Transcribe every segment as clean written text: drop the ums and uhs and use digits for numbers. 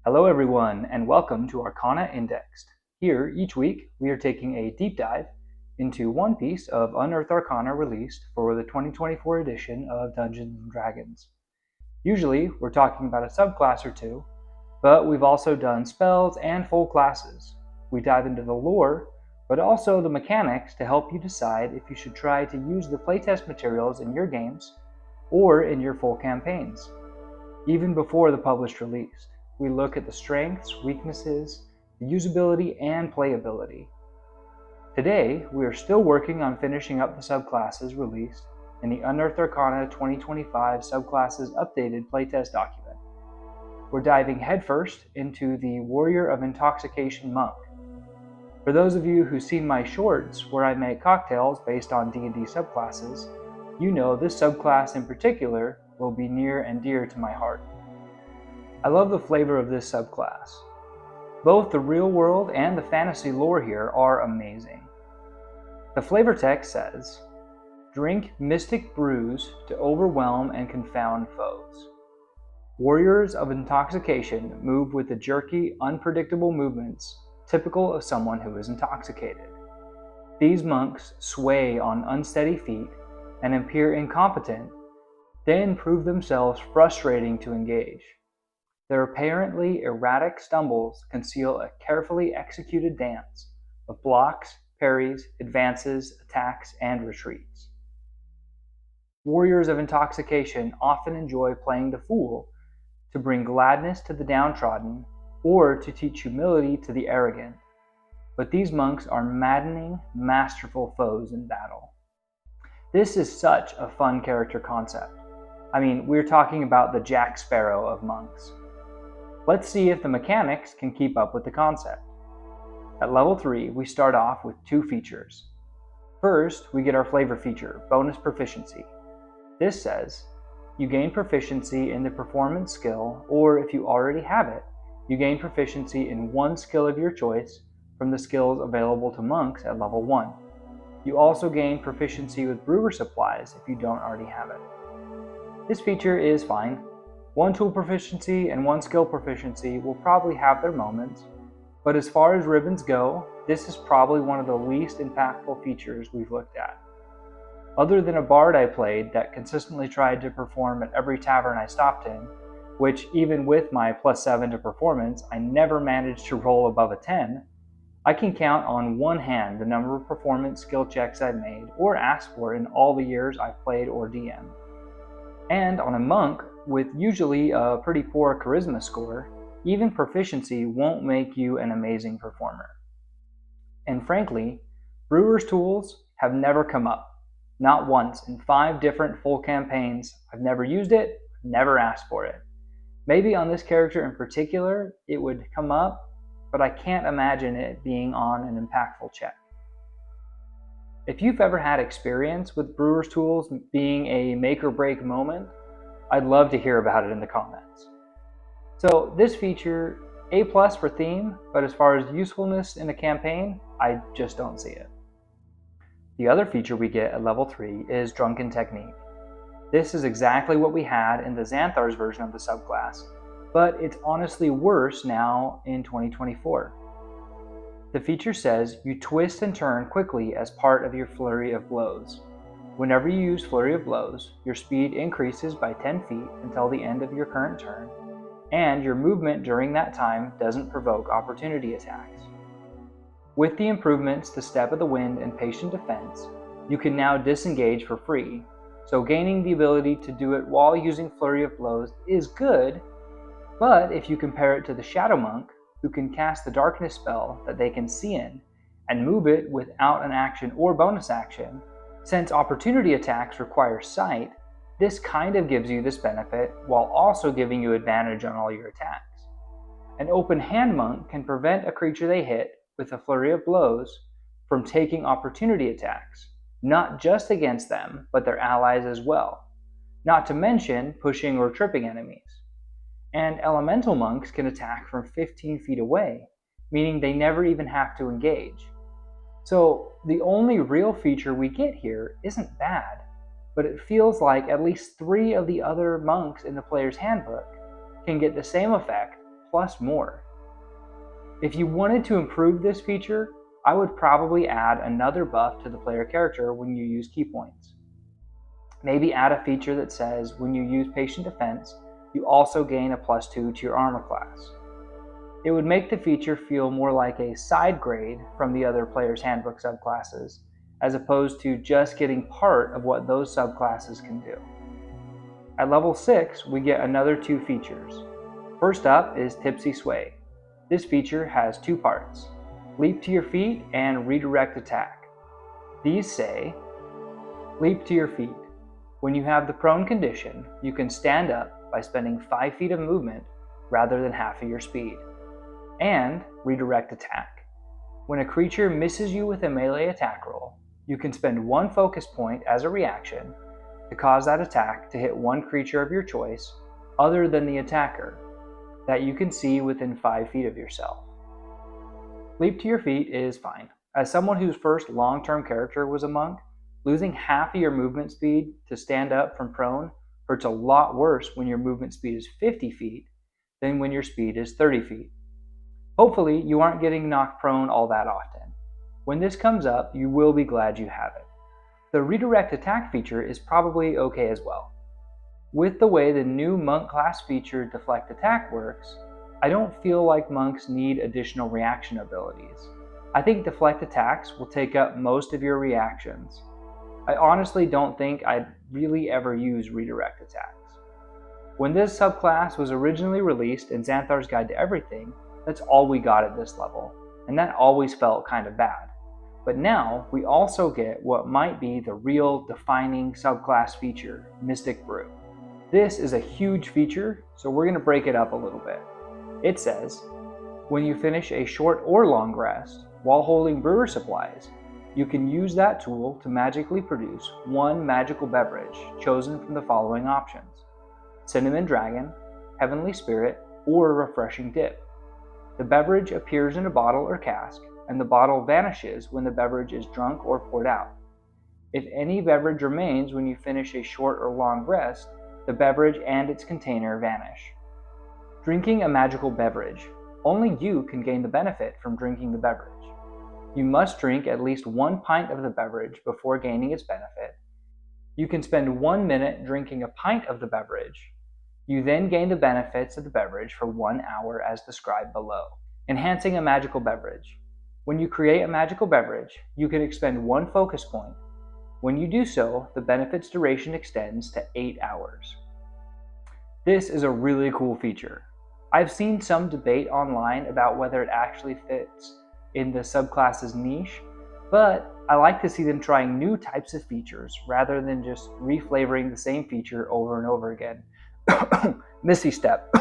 Hello everyone, and welcome to Arcana Indexed. Here, each week, we are taking a deep dive into one piece of Unearthed Arcana released for the 2024 edition of Dungeons & Dragons. Usually, we're talking about a subclass or two, but we've also done spells and full classes. We dive into the lore, but also the mechanics to help you decide if you should try to use the playtest materials in your games or in your full campaigns, even before the published release. We look at the strengths, weaknesses, the usability, and playability. Today, we are still working on finishing up the subclasses released in the Unearthed Arcana 2025 Subclasses Updated Playtest Document. We're diving headfirst into the Warrior of Intoxication monk. For those of you who've seen my shorts where I make cocktails based on D&D subclasses, you know this subclass in particular will be near and dear to my heart. I love the flavor of this subclass. Both the real world and the fantasy lore here are amazing. The flavor text says, "Drink mystic brews to overwhelm and confound foes. Warriors of Intoxication move with the jerky, unpredictable movements typical of someone who is intoxicated. These monks sway on unsteady feet and appear incompetent, then prove themselves frustrating to engage. Their apparently erratic stumbles conceal a carefully executed dance of blocks, parries, advances, attacks, and retreats. Warriors of Intoxication often enjoy playing the fool to bring gladness to the downtrodden or to teach humility to the arrogant. But these monks are maddening, masterful foes in battle." This is such a fun character concept. I mean, we're talking about the Jack Sparrow of monks. Let's see if the mechanics can keep up with the concept. At level 3, we start off with 2 features. First, we get our flavor feature, bonus proficiency. This says, you gain proficiency in the performance skill, or if you already have it, you gain proficiency in one skill of your choice from the skills available to monks at level 1. You also gain proficiency with brewer supplies if you don't already have it. This feature is fine. 1 tool proficiency and 1 skill proficiency will probably have their moments, but as far as ribbons go, this is probably one of the least impactful features we've looked at. Other than a bard I played that consistently tried to perform at every tavern I stopped in, which even with my +7 to performance, I never managed to roll above a 10, I can count on one hand the number of performance skill checks I've made or asked for in all the years I've played or DM'd. And on a monk, with usually a pretty poor charisma score, even proficiency won't make you an amazing performer. And frankly, brewer's tools have never come up. Not once in 5 different full campaigns. I've never used it, never asked for it. Maybe on this character in particular, it would come up, but I can't imagine it being on an impactful check. If you've ever had experience with brewer's tools being a make or break moment, I'd love to hear about it in the comments. So this feature, A+ for theme, but as far as usefulness in a campaign, I just don't see it. The other feature we get at level 3 is Drunken Technique. This is exactly what we had in the Xanthar's version of the subclass, but it's honestly worse now in 2024. The feature says you twist and turn quickly as part of your flurry of blows. Whenever you use Flurry of Blows, your speed increases by 10 feet until the end of your current turn, and your movement during that time doesn't provoke opportunity attacks. With the improvements to Step of the Wind and Patient Defense, you can now disengage for free, so gaining the ability to do it while using Flurry of Blows is good, but if you compare it to the Shadow Monk, who can cast the Darkness spell that they can see in, and move it without an action or bonus action, since opportunity attacks require sight, this kind of gives you this benefit while also giving you advantage on all your attacks. An open hand monk can prevent a creature they hit with a flurry of blows from taking opportunity attacks, not just against them, but their allies as well, not to mention pushing or tripping enemies. And elemental monks can attack from 15 feet away, meaning they never even have to engage. So the only real feature we get here isn't bad, but it feels like at least 3 of the other monks in the player's handbook can get the same effect plus more. If you wanted to improve this feature, I would probably add another buff to the player character when you use key points. Maybe add a feature that says when you use Patient Defense, you also gain a +2 to your armor class. It would make the feature feel more like a side grade from the other Player's Handbook subclasses, as opposed to just getting part of what those subclasses can do. At level 6, we get another 2 features. First up is Tipsy Sway. This feature has 2 parts, Leap to your feet and Redirect Attack. These say, leap to your feet. When you have the prone condition, you can stand up by spending 5 feet of movement rather than half of your speed. And Redirect Attack. When a creature misses you with a melee attack roll, you can spend 1 focus point as a reaction to cause that attack to hit one creature of your choice other than the attacker that you can see within 5 feet of yourself. Leap to your feet is fine. As someone whose first long-term character was a monk, losing half of your movement speed to stand up from prone hurts a lot worse when your movement speed is 50 feet than when your speed is 30 feet. Hopefully, you aren't getting knocked prone all that often. When this comes up, you will be glad you have it. The Redirect Attack feature is probably okay as well. With the way the new monk class feature Deflect Attack works, I don't feel like monks need additional reaction abilities. I think Deflect Attacks will take up most of your reactions. I honestly don't think I'd really ever use Redirect Attacks. When this subclass was originally released in Xanthar's Guide to Everything, that's all we got at this level, and that always felt kind of bad. But now, we also get what might be the real defining subclass feature, Mystic Brew. This is a huge feature, so we're going to break it up a little bit. It says, when you finish a short or long rest while holding brewer supplies, you can use that tool to magically produce 1 magical beverage chosen from the following options: Cinnamon Dragon, Heavenly Spirit, or Refreshing Dip. The beverage appears in a bottle or cask, and the bottle vanishes when the beverage is drunk or poured out. If any beverage remains when you finish a short or long rest, the beverage and its container vanish. Drinking a magical beverage. Only you can gain the benefit from drinking the beverage. You must drink at least 1 pint of the beverage before gaining its benefit. You can spend 1 minute drinking a pint of the beverage. You then gain the benefits of the beverage for 1 hour as described below. Enhancing a magical beverage. When you create a magical beverage, you can expend 1 focus point. When you do so, the benefit's duration extends to 8 hours. This is a really cool feature. I've seen some debate online about whether it actually fits in the subclass's niche, but I like to see them trying new types of features rather than just reflavoring the same feature over and over again. Missy step.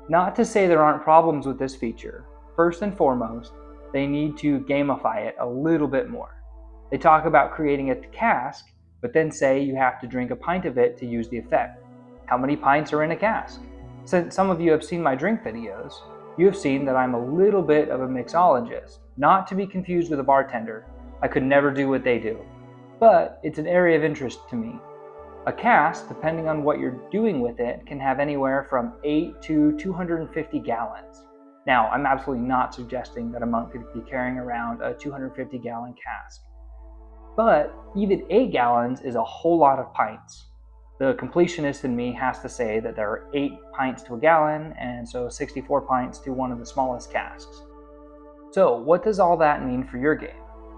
Not to say there aren't problems with this feature. First and foremost, they need to gamify it a little bit more. They talk about creating a cask, but then say you have to drink a pint of it to use the effect. How many pints are in a cask? Since some of you have seen my drink videos, you have seen that I'm a little bit of a mixologist, not to be confused with a bartender. I could never do what they do, but it's an area of interest to me. A cask, depending on what you're doing with it, can have anywhere from 8 to 250 gallons. Now, I'm absolutely not suggesting that a monk could be carrying around a 250-gallon cask. But even 8 gallons is a whole lot of pints. The completionist in me has to say that there are 8 pints to a gallon, and so 64 pints to one of the smallest casks. So, what does all that mean for your game?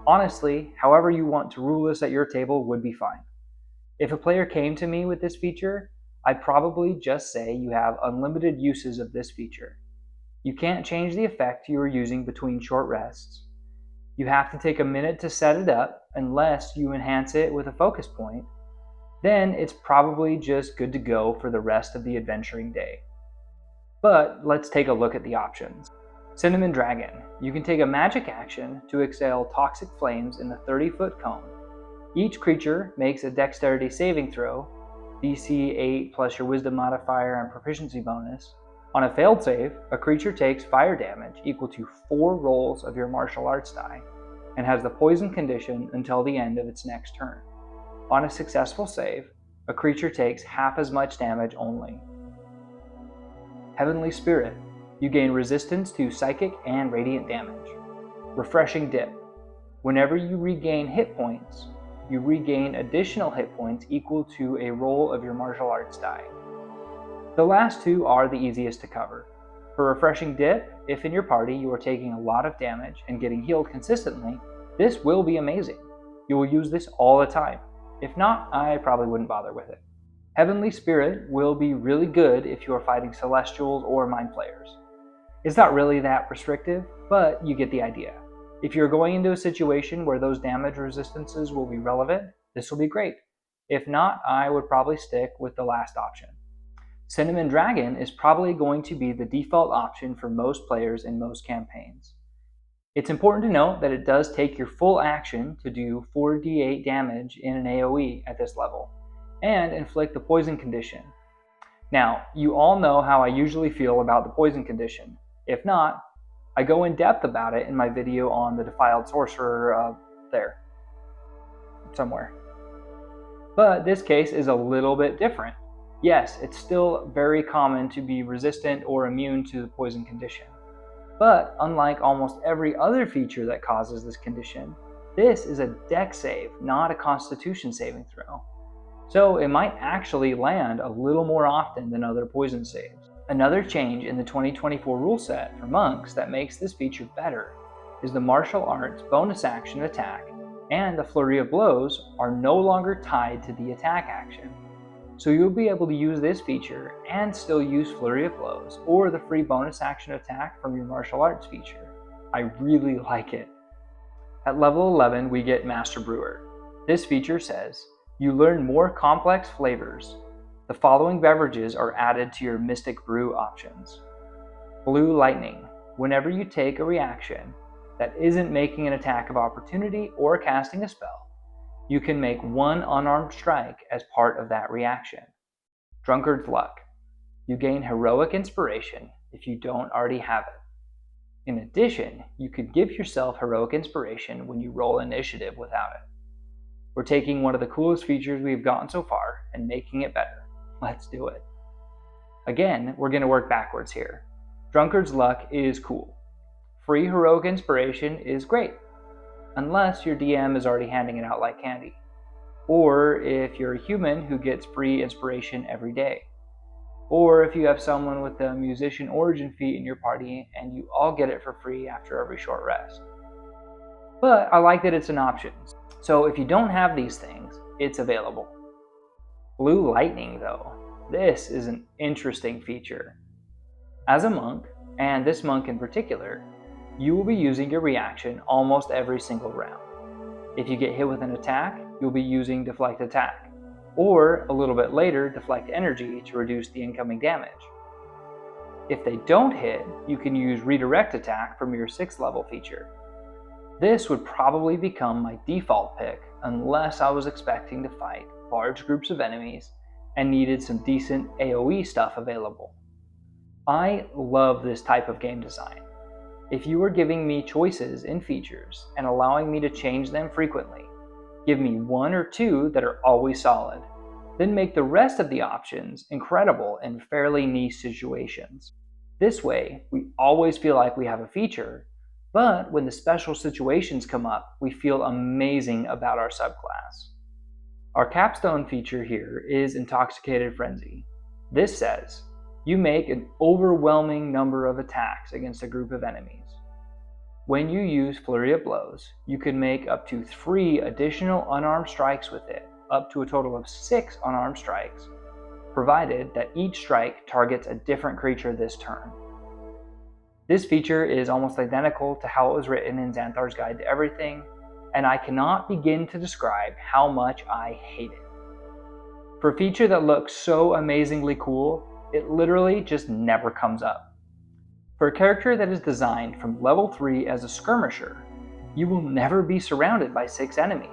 Honestly, however you want to rule this at your table would be fine. If a player came to me with this feature, I'd probably just say you have unlimited uses of this feature. You can't change the effect you are using between short rests. You have to take a minute to set it up unless you enhance it with a focus point. Then it's probably just good to go for the rest of the adventuring day. But let's take a look at the options. Cinnamon Dragon. You can take a magic action to exhale toxic flames in a 30-foot cone. Each creature makes a dexterity saving throw, DC 8 plus your wisdom modifier and proficiency bonus. On a failed save, a creature takes fire damage equal to 4 rolls of your martial arts die and has the poison condition until the end of its next turn. On a successful save, a creature takes half as much damage only. Heavenly Spirit. You gain resistance to psychic and radiant damage. Refreshing Dip. Whenever you regain hit points, you regain additional hit points equal to a roll of your martial arts die. The last two are the easiest to cover. For Refreshing Dip, if in your party you are taking a lot of damage and getting healed consistently, this will be amazing. You will use this all the time. If not, I probably wouldn't bother with it. Heavenly Spirit will be really good if you are fighting Celestials or Mind Flayers. It's not really that restrictive, but you get the idea. If you're going into a situation where those damage resistances will be relevant, this will be great. If not, I would probably stick with the last option. Cinnamon Dragon is probably going to be the default option for most players in most campaigns. It's important to note that it does take your full action to do 4d8 damage in an AoE at this level, and inflict the poison condition. Now, you all know how I usually feel about the poison condition. If not, I go in depth about it in my video on the Defiled Sorcerer there, somewhere. But this case is a little bit different. Yes, it's still very common to be resistant or immune to the poison condition. But unlike almost every other feature that causes this condition, this is a Dex save, not a Constitution saving throw. So it might actually land a little more often than other poison saves. Another change in the 2024 rule set for monks that makes this feature better is the martial arts bonus action attack and the flurry of blows are no longer tied to the attack action. So you'll be able to use this feature and still use Flurry of Blows or the free bonus action attack from your martial arts feature. I really like it. At level 11, we get Master Brewer. This feature says, you learn more complex flavors. The following beverages are added to your Mystic Brew options. Blue Lightning. Whenever you take a reaction that isn't making an attack of opportunity or casting a spell, you can make one unarmed strike as part of that reaction. Drunkard's Luck. You gain Heroic Inspiration if you don't already have it. In addition, you could give yourself Heroic Inspiration when you roll initiative without it. We're taking one of the coolest features we've gotten so far and making it better. Let's do it. Again, we're going to work backwards here. Drunkard's Luck is cool. Free Heroic Inspiration is great, unless your DM is already handing it out like candy, or if you're a human who gets free inspiration every day, or if you have someone with a musician origin feat in your party and you all get it for free after every short rest. But I like that it's an option, so if you don't have these things, it's available. Blue Lightning though, this is an interesting feature. As a monk, and this monk in particular, you will be using your reaction almost every single round. If you get hit with an attack, you'll be using Deflect Attack, or a little bit later, Deflect Energy to reduce the incoming damage. If they don't hit, you can use Redirect Attack from your 6th level feature. This would probably become my default pick unless I was expecting to fight large groups of enemies and needed some decent AoE stuff available. I love this type of game design. If you are giving me choices in features and allowing me to change them frequently, give me one or two that are always solid, then make the rest of the options incredible in fairly niche situations. This way, we always feel like we have a feature, but when the special situations come up, we feel amazing about our subclass. Our capstone feature here is Intoxicated Frenzy. This says, you make an overwhelming number of attacks against a group of enemies. When you use Flurry of Blows, you can make up to 3 additional unarmed strikes with it, up to a total of 6 unarmed strikes, provided that each strike targets a different creature this turn. This feature is almost identical to how it was written in Xanthar's Guide to Everything, and I cannot begin to describe how much I hate it. For a feature that looks so amazingly cool, it literally just never comes up. For a character that is designed from level 3 as a skirmisher, you will never be surrounded by 6 enemies.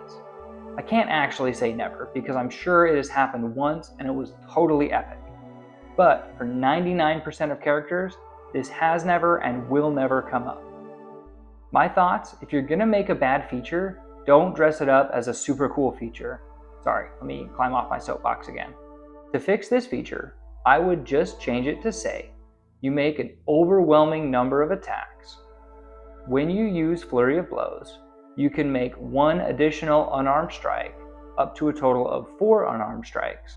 I can't actually say never, because I'm sure it has happened once and it was totally epic. But for 99% of characters, this has never and will never come up. My thoughts, if you're gonna make a bad feature, don't dress it up as a super cool feature. Sorry, let me climb off my soapbox again. To fix this feature, I would just change it to say, you make an overwhelming number of attacks. When you use Flurry of Blows, you can make 1 additional unarmed strike, up to a total of 4 unarmed strikes.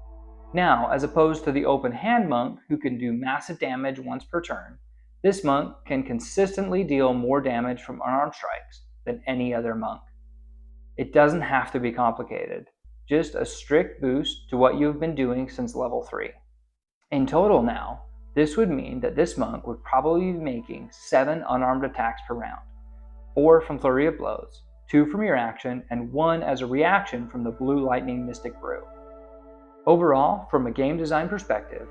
Now, as opposed to the open hand monk who can do massive damage once per turn, this monk can consistently deal more damage from unarmed strikes than any other monk. It doesn't have to be complicated, just a strict boost to what you've been doing since level 3. In total now, this would mean that this monk would probably be making 7 unarmed attacks per round, 4 from Flurry of Blows, 2 from your action, and 1 as a reaction from the Blue Lightning Mystic Brew. Overall, from a game design perspective,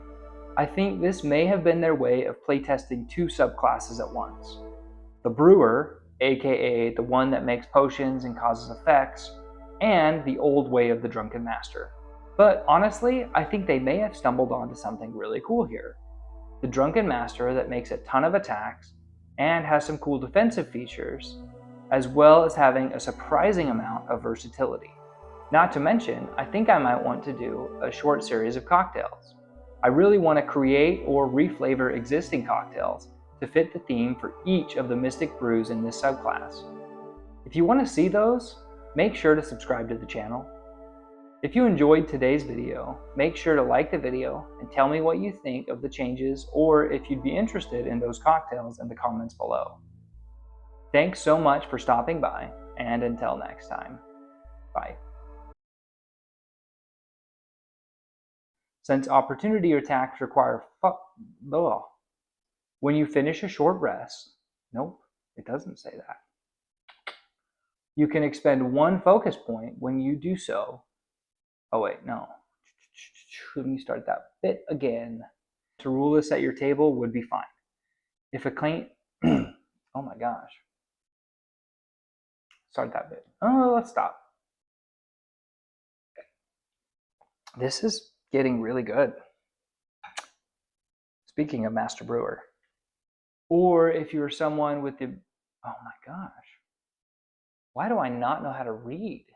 I think this may have been their way of playtesting 2 subclasses at once. The Brewer, aka the one that makes potions and causes effects, and the old way of the Drunken Master. But honestly, I think they may have stumbled onto something really cool here. The Drunken Master that makes a ton of attacks and has some cool defensive features, as well as having a surprising amount of versatility. Not to mention, I think I might want to do a short series of cocktails. I really want to create or reflavor existing cocktails to fit the theme for each of the Mystic Brews in this subclass. If you want to see those, make sure to subscribe to the channel. If you enjoyed today's video, make sure to like the video and tell me what you think of the changes or if you'd be interested in those cocktails in the comments below. Thanks so much for stopping by, and until next time, bye. Since opportunity attacks require when you finish a short rest, nope, it doesn't say that. You can expend 1 focus point when you do so. Oh wait, no. Let me start that bit again. To rule this at your table would be fine. If a claim, oh my gosh. Start that bit. Oh, let's stop. This is getting really good. Speaking of Master Brewer. Or if you're someone with the, oh my gosh. Why do I not know how to read?